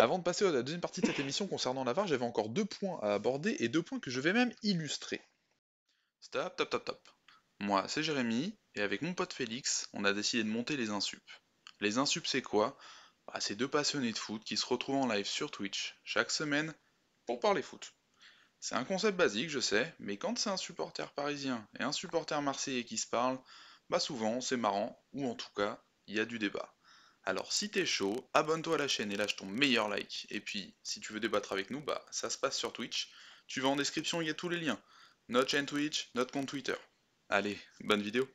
Avant de passer à la deuxième partie de cette émission concernant la VAR, j'avais encore 2 points à aborder et 2 points que je vais même illustrer. Stop, top, top, top. Moi, c'est Jérémy, et avec mon pote Félix, on a décidé de monter les Insup. Les Insup, c'est quoi? C'est deux passionnés de foot qui se retrouvent en live sur Twitch chaque semaine pour parler foot. C'est un concept basique, je sais, mais quand c'est un supporter parisien et un supporter marseillais qui se parlent, souvent c'est marrant, ou en tout cas, il y a du débat. Alors si t'es chaud, abonne-toi à la chaîne et lâche ton meilleur like. Et puis, si tu veux débattre avec nous, ça se passe sur Twitch. Tu vas en description, il y a tous les liens. Notre chaîne Twitch, notre compte Twitter. Allez, bonne vidéo.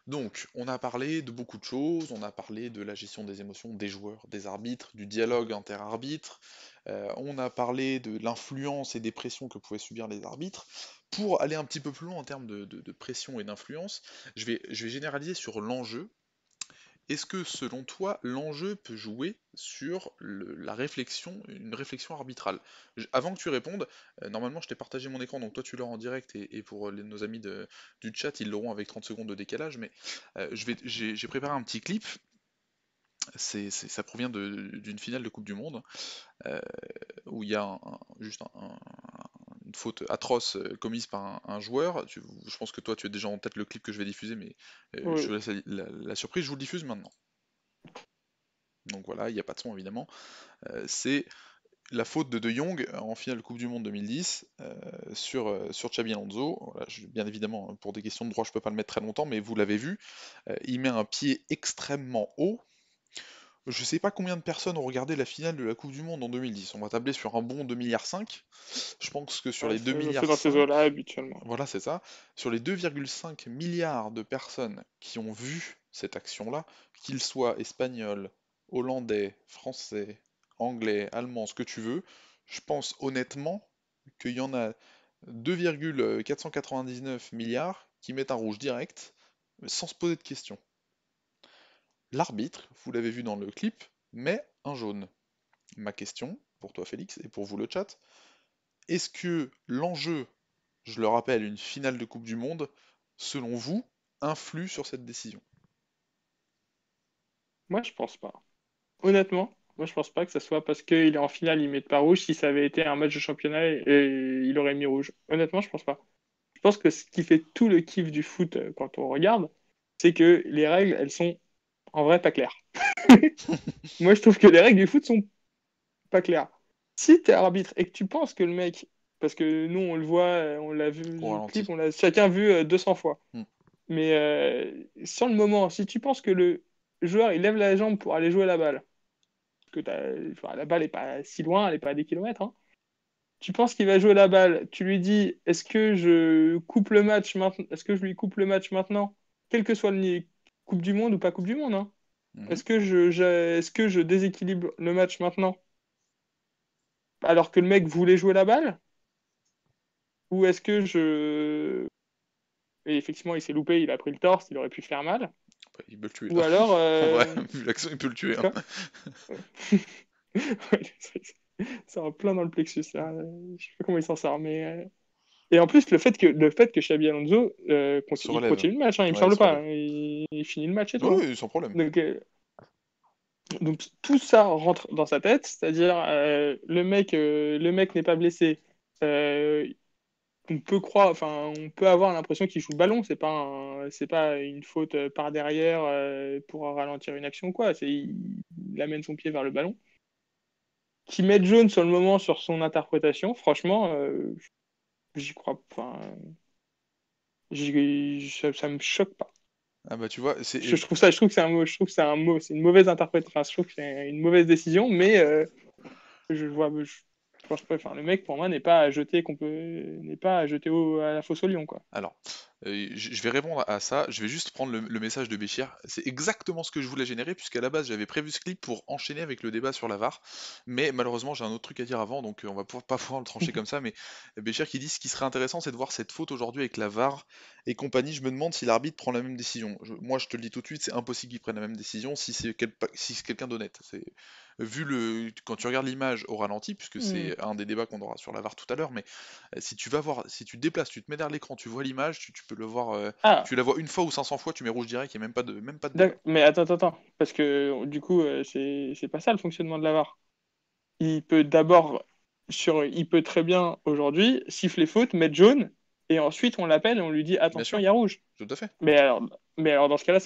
Donc, on a parlé de beaucoup de choses, on a parlé de la gestion des émotions des joueurs, des arbitres, du dialogue inter-arbitres, on a parlé de l'influence et des pressions que pouvaient subir les arbitres. Pour aller un petit peu plus loin en termes de pression et d'influence, je vais généraliser sur l'enjeu. Est-ce que selon toi, l'enjeu peut jouer sur la réflexion, une réflexion arbitrale? Avant que tu répondes, normalement je t'ai partagé mon écran, donc toi tu l'auras en direct, et pour nos amis du chat, ils l'auront avec 30 secondes de décalage, mais j'ai préparé un petit clip, ça provient d'une finale de Coupe du Monde, euh, où il y a juste une faute atroce commise par un joueur. Je pense que toi tu as déjà en tête le clip que je vais diffuser, mais je te Oui. laisse la surprise, je vous le diffuse maintenant. Donc voilà, il n'y a pas de son évidemment. C'est la faute de Jong en finale de Coupe du Monde 2010 sur Xabi Alonso. Voilà, bien évidemment, pour des questions de droit, je ne peux pas le mettre très longtemps, mais vous l'avez vu. Il met un pied extrêmement haut. Je ne sais pas combien de personnes ont regardé la finale de la Coupe du Monde en 2010. On va tabler sur un bon 2,5 milliards. Je pense que sur Ouais, les 2,5 c'est milliards, dans ces eaux-là habituellement. voilà, c'est ça. Sur les 2,5 milliards de personnes qui ont vu cette action-là, qu'ils soient espagnols, hollandais, français, anglais, allemands, ce que tu veux, je pense honnêtement qu'il y en a 2,499 milliards qui mettent un rouge direct, sans se poser de questions. L'arbitre, vous l'avez vu dans le clip, met un jaune. Ma question, pour toi Félix, et pour vous le chat, est-ce que l'enjeu, je le rappelle, une finale de Coupe du Monde, selon vous, influe sur cette décision? Moi, je pense pas. Honnêtement, moi, je pense pas que ça soit parce qu'il est en finale, il met pas rouge. Si ça avait été un match de championnat, il aurait mis rouge. Honnêtement, je pense pas. Je pense que ce qui fait tout le kiff du foot quand on regarde, c'est que les règles, elles sont en vrai pas claires. Moi, je trouve que les règles du foot sont pas claires. Si t'es arbitre et que tu penses que le mec, parce que nous, on le voit, on l'a vu, Au le clip, ralenti. on l'a chacun vu 200 fois. Hmm. Mais sur le moment, si tu penses que le joueur il lève la jambe pour aller jouer la balle, enfin, la balle est pas si loin, elle est pas à des kilomètres, hein. Tu penses qu'il va jouer la balle, tu lui dis est-ce que je coupe le match maintenant, est-ce que je lui coupe le match maintenant, quel que soit le Coupe du Monde ou pas Coupe du Monde, hein. Mhm. Est-ce que je déséquilibre le match maintenant alors que le mec voulait jouer la balle? Ou est-ce que je. Et effectivement, il s'est loupé, il a pris le torse, il aurait pu faire mal. Il peut le tuer Ou là. alors. En vrai, vu l'action, il peut le tuer, hein. Quoi. Ouais, c'est en plein dans le plexus, là. Je sais pas comment il s'en sort, mais. Et en plus, le fait que Xabi Alonso Se il relève. continue le match, hein, il me Ouais, il semble se pas, relève. hein. Il finit le match et tout, Oui, hein. oui, sans problème. Donc, donc tout ça rentre dans sa tête, c'est-à-dire le mec n'est pas blessé. Euh, on peut croire, enfin, on peut avoir l'impression qu'il joue le ballon. C'est pas une faute par derrière pour ralentir une action ou quoi. Il amène son pied vers le ballon. Qui mette jaune sur le moment sur son interprétation, franchement, j'y crois. Enfin, ça me choque pas. Ah bah tu vois, Je trouve que c'est un mot, je trouve que c'est un mot, c'est une mauvaise interprétation. Enfin, je trouve que c'est une mauvaise décision, mais je pense pas. Enfin, le mec pour moi n'est pas à jeter à la fosse au lion, quoi. alors, je vais répondre à ça, je vais juste prendre le message de Béchir. C'est exactement ce que je voulais générer, puisqu'à la base j'avais prévu ce clip pour enchaîner avec le débat sur la VAR, mais malheureusement j'ai un autre truc à dire avant, donc on va pas pouvoir le trancher comme ça, mais Béchir qui dit ce qui serait intéressant c'est de voir cette faute aujourd'hui avec la VAR et compagnie, je me demande si l'arbitre prend la même décision. Moi je te le dis tout de suite, c'est impossible qu'il prenne la même décision si c'est quelqu'un d'honnête. Quand tu regardes l'image au ralenti, puisque Hmm. c'est un des débats qu'on aura sur la VAR tout à l'heure, mais si tu vas voir, si tu te déplaces, tu te mets derrière l'écran, tu vois l'image, tu peux le voir, Ah, tu la vois une fois ou 500 fois, tu mets rouge direct, il n'y a même pas de débat. mais attends, parce que du coup, c'est pas ça le fonctionnement de la VAR. il peut d'abord, il peut très bien aujourd'hui siffler faute, mettre jaune, et ensuite on l'appelle et on lui dit Bien attention, sûr, il y a rouge. tout à fait. Mais alors, mais alors dans ce cas-là,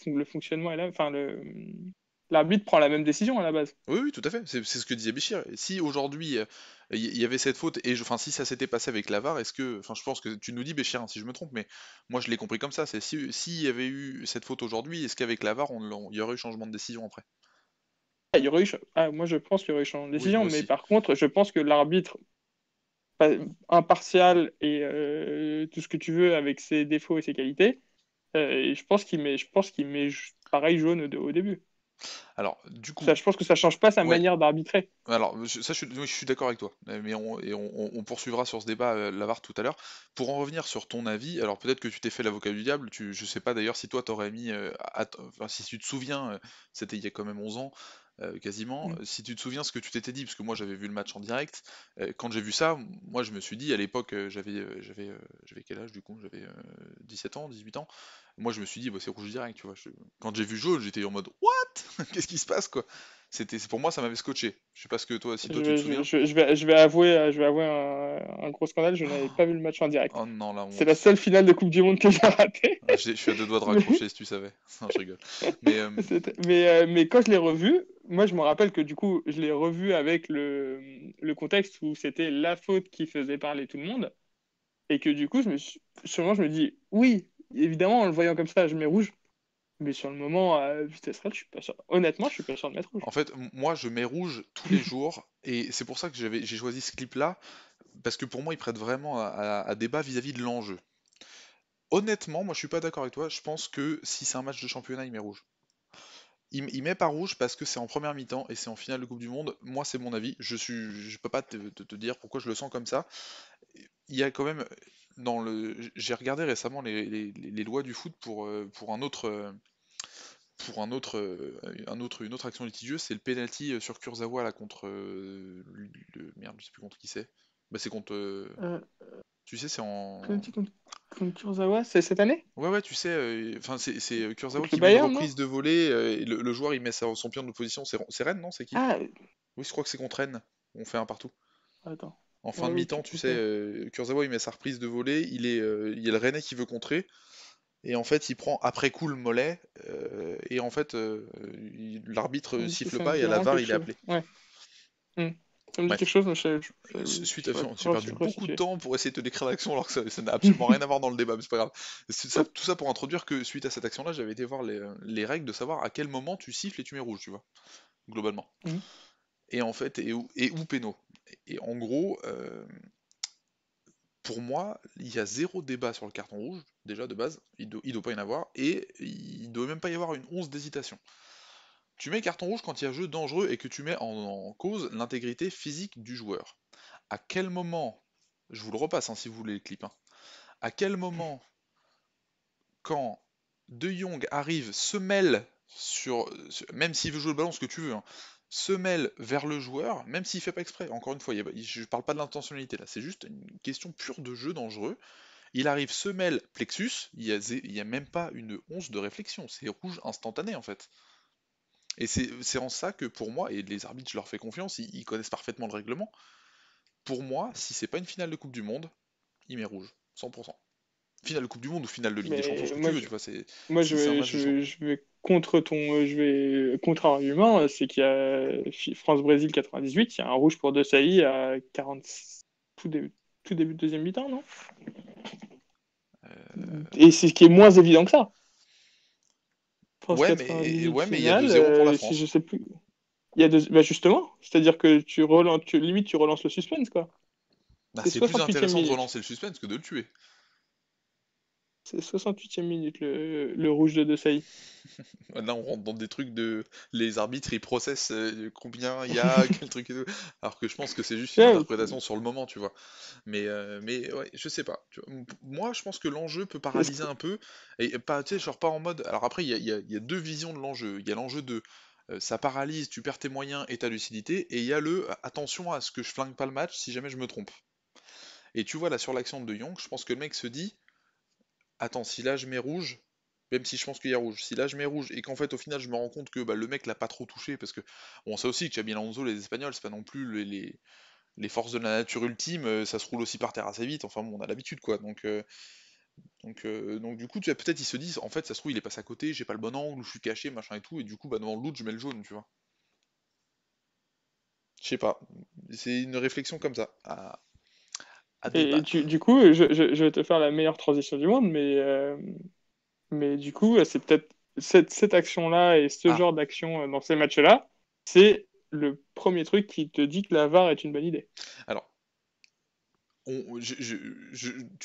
le fonctionnement est là, enfin l'arbitre prend la même décision à la base. Oui, oui, tout à fait. C'est ce que disait Béchir. Si aujourd'hui il y avait cette faute et enfin si ça s'était passé avec la VAR, est-ce que, enfin je pense que tu nous dis Béchir hein, si je me trompe, mais moi je l'ai compris comme ça. C'est si s'il y avait eu cette faute aujourd'hui, est-ce qu'avec la VAR il y aurait eu changement de décision après? Il y aurait eu, moi je pense qu'il y aurait eu changement de Oui, décision, moi mais aussi. par contre, je pense que l'arbitre impartial et tout ce que tu veux avec ses défauts et ses qualités, et je pense qu'il met pareil jaune au début. Alors du coup, Ça, je pense que ça change pas sa ouais. manière d'arbitrer. Alors, ça, oui, je suis d'accord avec toi, mais on poursuivra sur ce débat, Lavar, tout à l'heure. Pour en revenir sur ton avis, alors peut-être que tu t'es fait l'avocat du diable, je sais pas d'ailleurs si toi t'aurais mis, enfin si tu te souviens, c'était il y a quand même 11 ans, quasiment, Mm. si tu te souviens ce que tu t'étais dit, parce que moi j'avais vu le match en direct, quand j'ai vu ça, moi je me suis dit, à l'époque, j'avais quel âge du coup? J'avais 17 ans, 18 ans. Moi je me suis dit, bah, c'est rouge direct, tu vois. Quand j'ai vu jaune, j'étais en mode, What? Qu'est-ce qui se passe, quoi? Pour moi, ça m'avait scotché. Je sais pas ce que toi, si toi tu te souviens. Je vais avouer un gros scandale. Je n'avais pas vu le match en direct. Oh non, la C'est la honte. seule finale de Coupe du Monde que j'ai ratée. Ah, je suis à deux doigts de Mais, raccrocher si tu savais. Non, je rigole. Mais mais quand je l'ai revu, moi je me rappelle que du coup, je l'ai revu avec le contexte où c'était la faute qui faisait parler tout le monde. Et que du coup, sûrement, je me dis, oui, évidemment, en le voyant comme ça, je mets rouge. Mais sur le moment, à vitesse réelle, je suis pas sûr. Honnêtement, je suis pas sûr de mettre rouge. en fait, moi, je mets rouge tous les jours. Et c'est pour ça que j'ai choisi ce clip-là. Parce que pour moi, il prête vraiment à débat vis-à-vis de l'enjeu. Honnêtement, moi, je suis pas d'accord avec toi. Je pense que si c'est un match de championnat, il met rouge. Il met pas rouge parce que c'est en première mi-temps et c'est en finale de Coupe du Monde. Moi, c'est mon avis. Je peux pas te dire pourquoi je le sens comme ça. Il y a quand même j'ai regardé récemment les lois du foot pour une autre action litigieuse, c'est le penalty sur Kurzawa là contre merde, je sais plus contre qui c'est. Bah c'est contre Euh, tu sais c'est en Penalty contre Kurzawa, c'est cette année? ouais ouais tu sais enfin c'est Kurzawa Contre le qui met une Bayern, non? reprise de volée et le joueur il met son pied en opposition, c'est Rennes non, c'est qui? Ah, Oui, je crois que c'est contre Rennes. On fait un partout. attends. En fin Ouais, de oui, mi-temps, tu ok. sais, Kurzawa il met sa reprise de volée, il y a le Rennais qui veut contrer, et en fait il prend après coup le mollet, et en fait l'arbitre siffle Ça me pas et dit à la vraiment VAR quelque il est chose. appelé. Ouais. Hmm. Ça me dit quelque Bref, chose, mais suite je à pourrais j'ai perdu beaucoup de resituer. temps pour essayer de te décrire l'action alors que ça n'a absolument rien à voir dans le débat, mais c'est pas grave. Tout ça pour introduire que suite à cette action-là, j'avais été voir les règles de savoir à quel moment tu siffles et tu mets rouge, tu vois, globalement. Hmm. Et en fait, et où péno. Et en gros, pour moi, il y a zéro débat sur le carton rouge, déjà de base, il doit pas y en avoir, et il doit même pas y avoir une once d'hésitation. Tu mets carton rouge quand il y a jeu dangereux et que tu mets en cause l'intégrité physique du joueur. À quel moment, je vous le repasse hein, si vous voulez le clip, hein, à quel moment, quand De Jong arrive, se mêle même s'il veut jouer le ballon, ce que tu veux, hein, se mêle vers le joueur, même s'il fait pas exprès, encore une fois, je parle pas de l'intentionnalité là, c'est juste une question pure de jeu dangereux. Il arrive semelle plexus, il y a même pas une once de réflexion, c'est rouge instantané en fait. Et c'est en ça que pour moi, et les arbitres je leur fais confiance, ils connaissent parfaitement le règlement, pour moi, si c'est pas une finale de Coupe du Monde, il met rouge, 100%. Finale de Coupe du Monde ou finale de Ligue des Champions, ce Mais que tu veux, tu vois, moi, si c'est un match de champ. je vais contre je vais contre-argument, c'est qu'il y a France-Brésil 98, il y a un rouge pour De Sailly à 40, tout début, tout début de deuxième mi-temps, non? Et c'est ce qui est moins évident que ça. France Ouais, 98 mais il y a deux finale, zéro pour la si je France. sais plus. Il y a bah justement, c'est-à-dire que limite tu relances le suspense, quoi. Bah, C'est c'est plus 68e intéressant de minute. relancer le suspense que de le tuer. C'est 68e minute le rouge de Desailly. Là, on rentre dans des trucs de. Les arbitres, ils processent combien il y a, quel truc et tout. Alors que je pense que c'est juste une Ouais, interprétation sur le moment, tu vois. Mais ouais, je sais pas. Moi, je pense que l'enjeu peut est-ce paralyser que- un peu. Et pas, tu sais, genre pas en mode. Alors après, il y a deux visions de l'enjeu. Il y a l'enjeu de ça paralyse, tu perds tes moyens et ta lucidité. Et il y a le attention à ce que je flingue pas le match si jamais je me trompe. Et tu vois, là, sur l'action de Young, je pense que le mec se dit attends, si là je mets rouge, Même si je pense qu'il y a rouge. Si là je mets rouge et qu'en fait au final je me rends compte que le mec l'a pas trop touché parce que on sait aussi que Xabi Alonso, les Espagnols, c'est pas non plus les forces de la nature ultime, ça se roule aussi par terre assez vite. Enfin bon, on a l'habitude quoi. Donc du coup peut-être ils se disent en fait ça se trouve il est passé à côté, j'ai pas le bon angle, ou je suis caché, machin et tout, et du coup devant le doute je mets le jaune, tu vois. Je sais pas. C'est une réflexion comme ça à Et débattre. du coup, je vais te faire la meilleure transition du monde, mais du coup, c'est peut-être cette action-là et ce Ah, genre d'action dans ces matchs-là, c'est le premier truc qui te dit que la VAR est une bonne idée. alors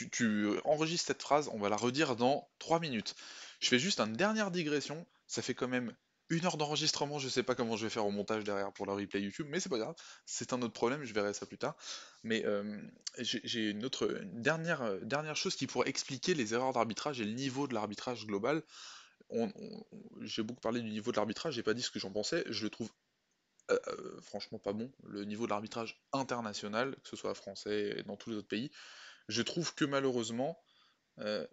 tu enregistres cette phrase, on va la redire dans 3 minutes. Je fais juste une dernière digression, ça fait quand même 1 heure d'enregistrement, je sais pas comment je vais faire au montage derrière pour le replay YouTube, mais c'est pas grave, c'est un autre problème, je verrai ça plus tard. Mais j'ai une dernière chose qui pourrait expliquer les erreurs d'arbitrage et le niveau de l'arbitrage global. J'ai beaucoup parlé du niveau de l'arbitrage, j'ai pas dit ce que j'en pensais, je le trouve franchement pas bon, le niveau de l'arbitrage international, que ce soit français et dans tous les autres pays. Je trouve que malheureusement, euh,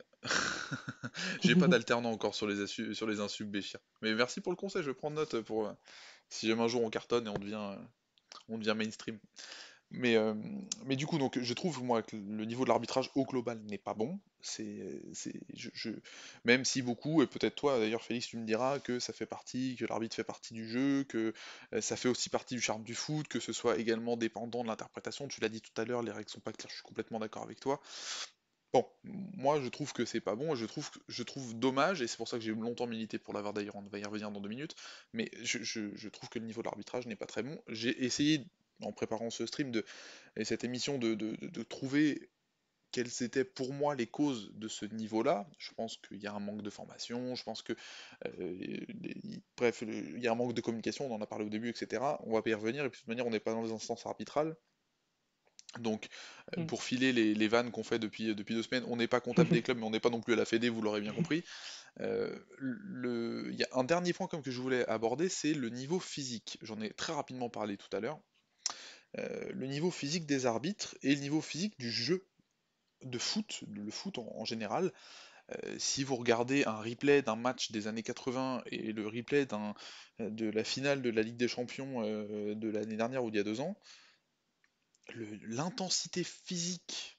j'ai pas d'alternant encore sur les insultes Béchir. Mais merci pour le conseil, je prends note pour si jamais un jour on cartonne et on devient mainstream. Mais, euh, mais du coup, donc, je trouve moi que le niveau de l'arbitrage au global n'est pas bon. Même si beaucoup, et peut-être toi d'ailleurs Félix, tu me diras que ça fait partie, que l'arbitre fait partie du jeu, que ça fait aussi partie du charme du foot, que ce soit également dépendant de l'interprétation. Tu l'as dit tout à l'heure, les règles sont pas claires, je suis complètement d'accord avec toi. Bon, moi je trouve que c'est pas bon, et je trouve dommage, et c'est pour ça que j'ai longtemps milité pour l'avoir d'ailleurs, on va y revenir dans 2 minutes, mais je trouve que le niveau de l'arbitrage n'est pas très bon. J'ai essayé, en préparant ce stream et cette émission, de trouver quelles étaient pour moi les causes de ce niveau-là. Je pense qu'il y a un manque de formation, je pense que, bref, il y a un manque de communication, on en a parlé au début, etc. On va pas y revenir, et puis de toute manière, on n'est pas dans les instances arbitrales. Donc, pour filer les vannes qu'on fait depuis 2 semaines, on n'est pas comptable des clubs, mais on n'est pas non plus à la Fédé, vous l'aurez bien compris. Il y a un dernier point comme que je voulais aborder, c'est le niveau physique. J'en ai très rapidement parlé tout à l'heure. Le niveau physique des arbitres et le niveau physique du jeu de foot, le foot en général. Si vous regardez un replay d'un match des années 80 et le replay de la finale de la Ligue des Champions de l'année dernière ou d'il y a 2 ans, l'intensité physique,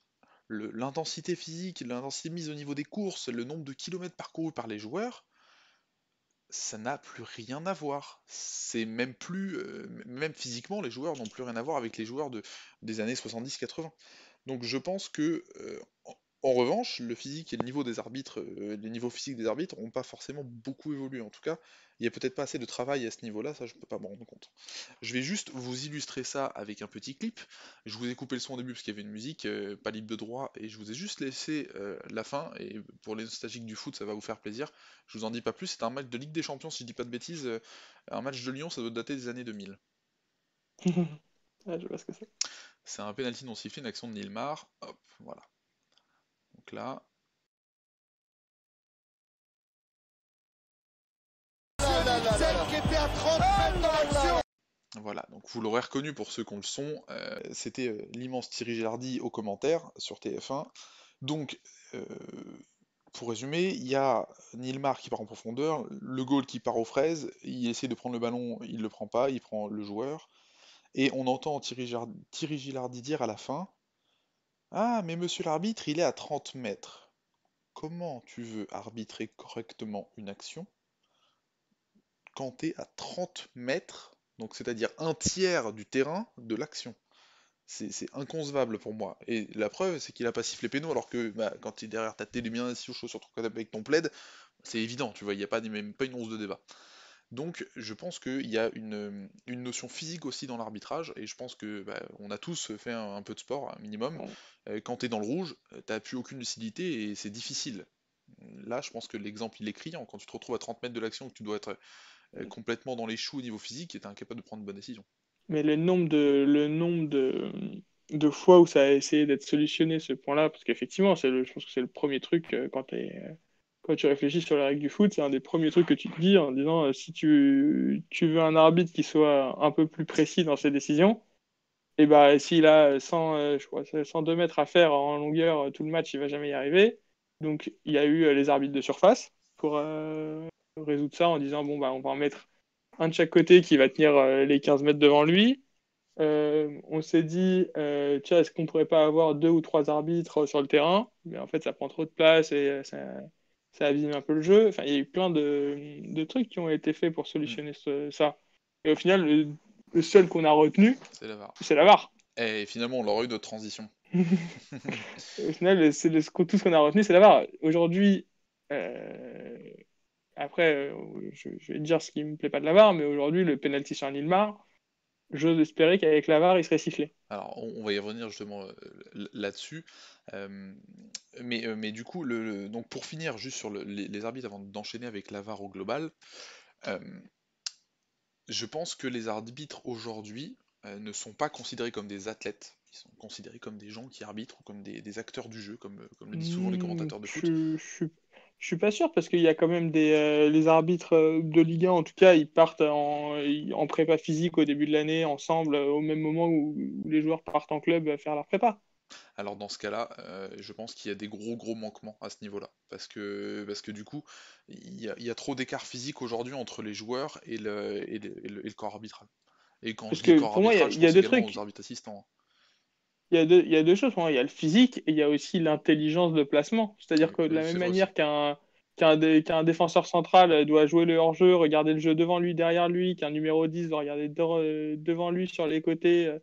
l'intensité mise au niveau des courses, le nombre de kilomètres parcourus par les joueurs, ça n'a plus rien à voir. C'est même plus, même physiquement, les joueurs n'ont plus rien à voir avec les joueurs des années 70-80. Donc je pense que, en revanche, le physique et le niveau des arbitres, les niveaux physiques des arbitres n'ont pas forcément beaucoup évolué. En tout cas, il n'y a peut-être pas assez de travail à ce niveau-là, ça je peux pas me rendre compte. Je vais juste vous illustrer ça avec un petit clip. Je vous ai coupé le son au début parce qu'il y avait une musique, pas libre de droit, et je vous ai juste laissé la fin, et pour les nostalgiques du foot, ça va vous faire plaisir. Je vous en dis pas plus, c'est un match de Ligue des Champions, si je dis pas de bêtises, un match de Lyon, ça doit dater des années 2000. Ouais, je vois ce que c'est. C'est un penalty non sifflé, une action de Nilmar, hop, voilà. Donc là, Celle qui était à 30 mètres dans l'action. voilà, donc vous l'aurez reconnu pour ceux qui ont le son, c'était l'immense Thierry Gilardi aux commentaires sur TF1. Donc, euh, pour résumer, il y a Nilmar qui part en profondeur, le goal qui part aux fraises, il essaie de prendre le ballon, il le prend pas, il prend le joueur, et on entend Thierry Gilardi dire à la fin: Ah, mais monsieur l'arbitre, il est à 30 mètres. Comment tu veux arbitrer correctement une action quand t'es à 30 mètres, donc c'est-à-dire un tiers du terrain de l'action? C'est inconcevable pour moi. Et la preuve, c'est qu'il a pas sifflé péno, alors que quand tu es derrière ta télé bien assis au chaud sur ton canapé avec ton plaid, c'est évident, tu vois, il n'y a pas, même pas une once de débat. Donc je pense qu'il y a une notion physique aussi dans l'arbitrage, et je pense que on a tous fait un peu de sport, un minimum. Ouais. Quand tu es dans le rouge, t'as plus aucune lucidité et c'est difficile. Là, je pense que l'exemple il est criant. Quand tu te retrouves à 30 mètres de l'action, que tu dois être complètement dans les choux au niveau physique, et t'es incapable de prendre de bonnes décisions. Mais le nombre de fois où ça a essayé d'être solutionné, ce point-là, parce qu'effectivement, je pense que c'est le premier truc quand tu réfléchis sur les règles du foot, c'est un des premiers trucs que tu te dis en disant si tu veux un arbitre qui soit un peu plus précis dans ses décisions, et bah s'il a 100, je crois, c'est 102 mètres à faire en longueur tout le match, il va jamais y arriver. Donc il y a eu les arbitres de surface. résoudre ça en disant bon, bah, on va en mettre un de chaque côté qui va tenir les 15 mètres devant lui. On s'est dit, tiens, est-ce qu'on pourrait pas avoir 2 ou 3 arbitres sur le terrain? Mais en fait, ça prend trop de place et ça abîme un peu le jeu. Enfin, il y a eu plein de trucs qui ont été faits pour solutionner ça. Et au final, le seul qu'on a retenu, C'est la VAR. c'est la VAR. Et finalement, on aura eu notre transition. Au final, tout ce qu'on a retenu, c'est la VAR. Aujourd'hui, après, je vais te dire ce qui me plaît pas de la VAR, mais aujourd'hui, le penalty sur Nilmar, j'ose espérer qu'avec la VAR, il serait sifflé. Alors, on va y revenir justement là-dessus. Mais du coup, donc pour finir, juste sur les arbitres, avant d'enchaîner avec la VAR au global, euh, je pense que les arbitres aujourd'hui ne sont pas considérés comme des athlètes. Ils sont considérés comme des gens qui arbitrent ou comme des acteurs du jeu, comme le disent souvent les commentateurs de foot. Je suis pas sûr parce qu'il y a quand même les arbitres de Ligue 1, en tout cas, ils partent en prépa physique au début de l'année ensemble au même moment où les joueurs partent en club faire leur prépa. Alors dans ce cas-là, je pense qu'il y a des gros manquements à ce niveau-là. Parce que du coup, il y a trop d'écart physique aujourd'hui entre les joueurs et le corps arbitral. Et quand je Parce dis que corps pour moi, arbitral, je il y a pense deux également aux trucs. arbitres assistants, hein. Il y a deux choses. Pour moi. Il y a le physique et il y a aussi l'intelligence de placement. C'est-à-dire que de la même C'est vrai aussi. manière qu'un défenseur central doit jouer le hors-jeu, regarder le jeu devant lui, derrière lui, qu'un numéro 10 doit regarder devant lui, sur les côtés,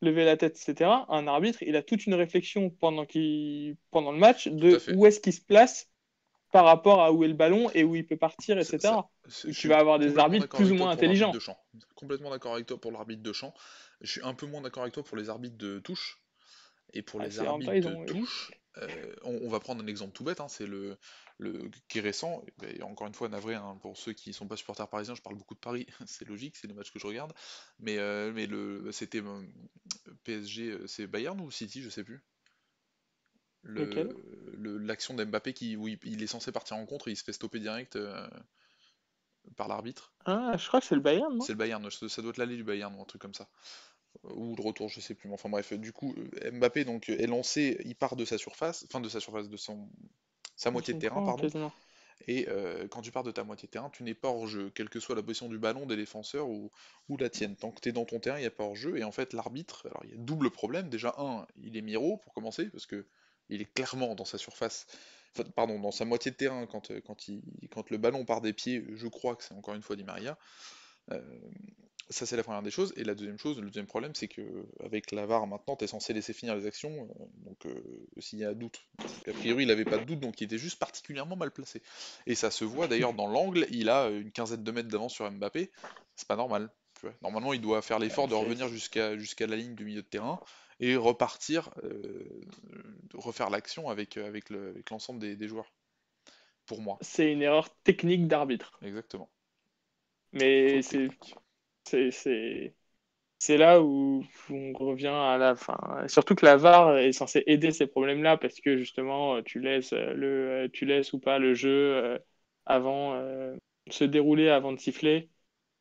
lever la tête, etc. Un arbitre, il a toute une réflexion pendant le match Tout à de fait. où est-ce qu'il se place par rapport à où est le ballon et où il peut partir, Ça, etc. je Tu suis vas avoir des complètement arbitres d'accord plus ou avec toi moins pour l'arbitre de intelligents. champ. Complètement d'accord avec toi pour l'arbitre de champ. Je suis un peu moins d'accord avec toi pour les arbitres de touche. Et pour Ah, les c'est en même temps, arbitres ils de ont. touche, on va prendre un exemple tout bête, hein, c'est qui est récent, et encore une fois navré, hein, pour ceux qui sont pas supporters parisiens, je parle beaucoup de Paris, c'est logique, c'est les matchs que je regarde, mais c'était PSG, c'est Bayern ou City, je sais plus. Lequel? L'action d'Mbappé où il est censé partir en contre et il se fait stopper direct par l'arbitre. Ah, je crois que c'est le Bayern, non? C'est le Bayern, ça doit être l'aller du Bayern ou un truc comme ça. Ou le retour, je sais plus. Mais enfin bref, du coup, Mbappé donc est lancé, il part de sa surface, enfin de sa surface, sa De moitié de son terrain, camp, pardon. quasiment. Et quand tu pars de ta moitié de terrain, tu n'es pas hors jeu, quelle que soit la position du ballon des défenseurs ou la tienne. Tant que tu es dans ton terrain, il n'y a pas hors jeu. Et en fait, l'arbitre, alors il y a double problème. Déjà, il est miro pour commencer, parce que il est clairement dans sa surface, enfin, pardon, dans sa moitié de terrain quand le ballon part des pieds. Je crois que c'est encore une fois Di Maria. Euh, Ça, c'est la première des choses. Et la deuxième chose, le deuxième problème, c'est que avec la VAR maintenant, tu es censé laisser finir les actions. Donc, s'il y a doute. Donc, a priori, il n'avait pas de doute, donc il était juste particulièrement mal placé. Et ça se voit d'ailleurs dans l'angle, il a une quinzaine de mètres d'avance sur Mbappé. C'est pas normal. Tu vois. Normalement, il doit faire l'effort de revenir jusqu'à la ligne du milieu de terrain et repartir, refaire l'action avec l'ensemble des joueurs. Pour moi, C'est une erreur technique d'arbitre. exactement. Mais Faute technique. c'est, c'est, c'est là où on revient à la fin. Surtout que la VAR est censée aider ces problèmes-là parce que justement, tu laisses ou pas le jeu avant se dérouler avant de siffler,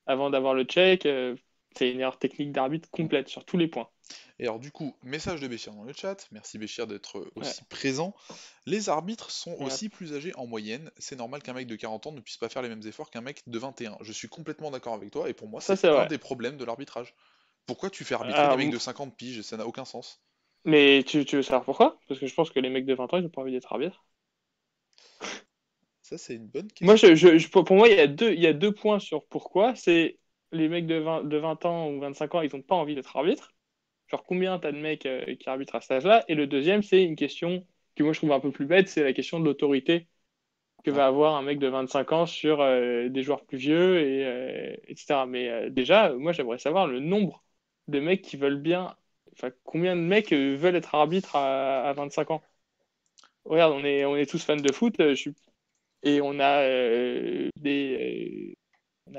avant d'avoir le check. C'est une erreur technique d'arbitre complète sur tous les points. Et alors du coup, message de Béchir dans le chat, merci Béchir d'être Ouais, aussi présent. Les arbitres sont ouais. aussi plus âgés en moyenne, c'est normal qu'un mec de 40 ans ne puisse pas faire les mêmes efforts qu'un mec de 21. Je suis complètement d'accord avec toi, et pour moi Ça, c'est c'est un vrai. des problèmes de l'arbitrage. Pourquoi tu fais arbitrer des Alors, mecs de 50 piges? Ça n'a aucun sens. mais tu veux savoir pourquoi? Parce que je pense que les mecs de 20 ans, ils n'ont pas envie d'être arbitres. Ça c'est une bonne Moi, question. pour moi, il y a deux points sur pourquoi. C'est les mecs de 20 ans ou 25 ans, ils n'ont pas envie d'être arbitres. Genre, combien t'as de mecs qui arbitrent à cet âge-là? Et le deuxième, c'est une question que moi je trouve un peu plus bête, c'est la question de l'autorité que Ah, va avoir un mec de 25 ans sur des joueurs plus vieux, etc. Mais déjà, moi j'aimerais savoir le nombre de mecs qui veulent bien. Enfin, combien de mecs veulent être arbitres à 25 ans? Regarde, on est tous fans de foot, et on a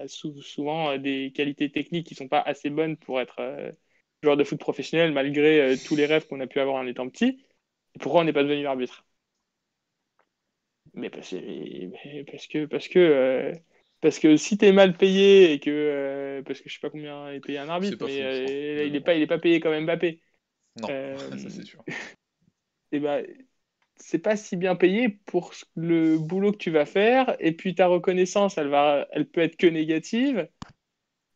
souvent des qualités techniques qui sont pas assez bonnes pour être joueur de foot professionnel malgré tous les rêves qu'on a pu avoir en étant petit. Et pourquoi on n'est pas devenu arbitre? Mais parce que si t'es mal payé et que parce que je sais pas combien est payé un c'est arbitre, pas mais fou, hein, de mémoire. il est pas payé comme Mbappé. Non, Euh, ça c'est sûr. et bah c'est pas si bien payé pour le boulot que tu vas faire. Et puis ta reconnaissance, elle peut être que négative.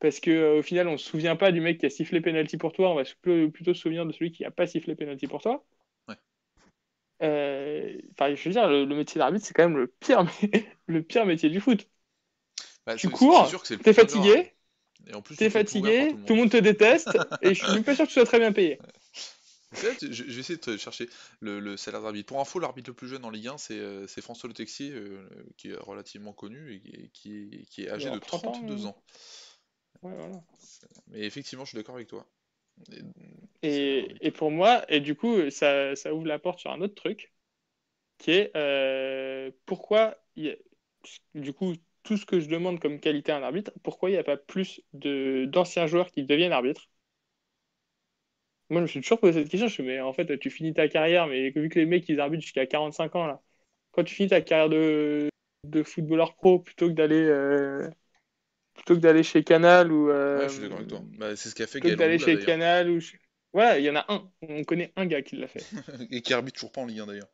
Parce que au final, on se souvient pas du mec qui a sifflé penalty pour toi, on va plutôt se souvenir de celui qui a pas sifflé penalty pour toi. Ouais. Enfin, je veux dire, le métier d'arbitre, c'est quand même le pire métier du foot. Bah, Tu c'est cours, sûr que c'est le t'es plus ingrat. fatigué, Et en plus, tu te fais pourrir par tout le tout le monde. monde te déteste, et je suis même pas sûr que tu sois très bien payé. C'est là, je vais essayer de te chercher le salaire d'arbitre. Pour info, l'arbitre le plus jeune en Ligue 1, c'est François Le Texier, qui est relativement connu et qui est Il doit âgé de avoir 30 ans. 32 ans. Ouais, voilà. Mais effectivement, je suis d'accord avec toi. Et- salaire Et d'arbitre. pour moi, et du coup, ça ouvre la porte sur un autre truc, qui est pourquoi, du coup, tout ce que je demande comme qualité à un arbitre, pourquoi il n'y a pas plus d'anciens joueurs qui deviennent arbitres? Moi, je me suis toujours posé cette question, je me suis dit, mais en fait, tu finis ta carrière, mais vu que les mecs, ils arbitrent jusqu'à 45 ans, là, quand tu finis ta carrière de footballeur pro, plutôt que d'aller chez Canal ou Ouais, je suis d'accord avec toi. Bah, c'est ce qu'a fait plutôt que Gaël d'aller Louda chez d'ailleurs. Canal ou voilà, il y en a un. On connaît un gars qui l'a fait. Et qui arbitre toujours pas en Ligue 1 d'ailleurs.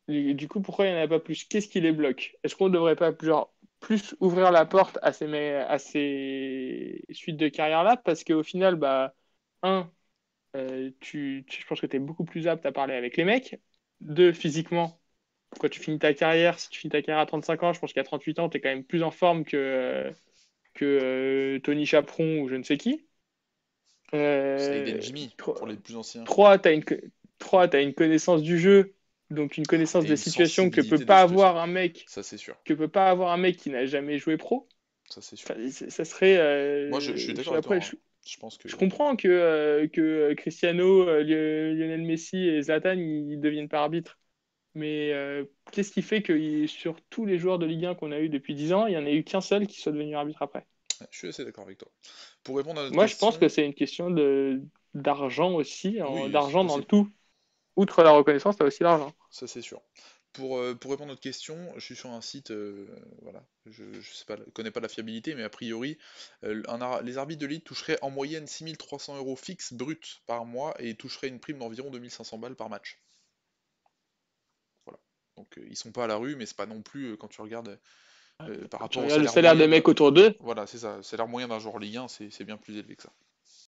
Et du coup, pourquoi il n'y en a pas plus? Qu'est-ce qui les bloque? Est-ce qu'on ne devrait pas genre, plus ouvrir la porte à ces suites de carrière-là? Parce qu'au final, bah, un, je pense que tu es beaucoup plus apte à parler avec les mecs. Deux, physiquement, quand tu finis ta carrière, si tu finis ta carrière à 35 ans, je pense qu'à 38 ans, tu es quand même plus en forme que Tony Chaperon ou je ne sais qui. Aiden Jimmy, pour Tro- les plus anciens. Trois, t'as une connaissance du jeu, donc une connaissance Et des une situations sensibilité des situations. Ça, c'est sûr. que peut pas avoir un mec qui n'a jamais joué pro. Ça, c'est sûr. Enfin, ça serait. Moi, je suis d'accord avec toi, Après, hein. Je pense que. je comprends que Cristiano, Lionel Messi et Zlatan ils deviennent pas arbitres. Mais qu'est-ce qui fait que sur tous les joueurs de Ligue 1 qu'on a eu depuis 10 ans, il n'y en a eu qu'un seul qui soit devenu arbitre après? Ouais, je suis assez d'accord avec toi. Pour répondre à notre Moi, je pense que question, c'est une question d'argent aussi, oui, c'est d'argent dans le possible. tout. Outre la reconnaissance, tu as aussi l'argent. Ça, c'est sûr. Pour répondre à notre question, je suis sur un site, voilà, je sais pas, je connais pas la fiabilité, mais a priori, les arbitres de l'élite toucheraient en moyenne 6 300 € fixes bruts par mois et toucheraient une prime d'environ 2500 balles par match. Voilà. Donc ils sont pas à la rue, mais c'est pas non plus, quand tu regardes par Quand tu rapport au regardes le salaire salaire des moyen mecs autour d'eux, voilà, c'est ça, le salaire moyen d'un joueur Ligue 1, c'est bien plus élevé que ça.